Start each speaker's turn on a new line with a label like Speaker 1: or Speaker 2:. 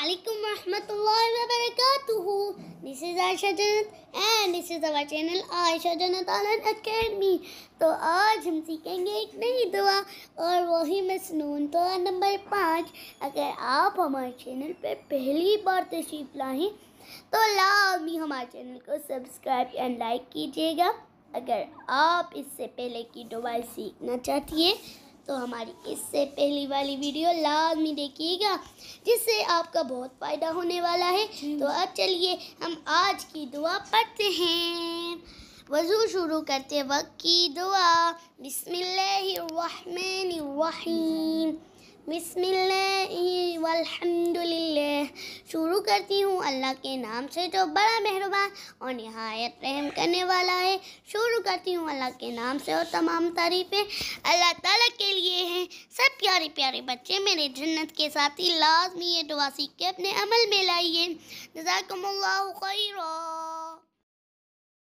Speaker 1: Assalamualaikum warahmatullahi wabarakatuh. This is Aisha Jannat and this is our channel Aisha Jannat Online Academy. तो आज हम सीखेंगे एक नई दुआ और वही मसनून दुआ नंबर 5। अगर आप हमारे चैनल पे पहली बार तशरीफ़ लाएँ तो लाज़मी हमारे चैनल को सब्सक्राइब एंड लाइक कीजिएगा। अगर आप इससे पहले की दुआ सीखना चाहती हैं तो हमारी इससे पहली वाली वीडियो लाज़मी देखिएगा, जिससे आपका बहुत फ़ायदा होने वाला है। तो अब चलिए हम आज की दुआ पढ़ते हैं। वज़ू शुरू करते वक्त की दुआ। बिस्मिल्लाहिर्रहमानिर्रहीम, बिस्मिल्लाहि वल्हम्दुलिल्लाह। शुरू करती हूँ अल्लाह के नाम से जो बड़ा मेहरबान और निहायत रहम करने वाला है। शुरू करती हूँ अल्लाह के नाम से और तमाम तारीफ़ें अल्लाह ताला के लिए हैं। सब प्यारे प्यारे बच्चे मेरे जन्नत के साथी लाज़मी ये दुआ सीख के अपने अमल में लाइए। जज़ाकुमुल्लाहु खैरा।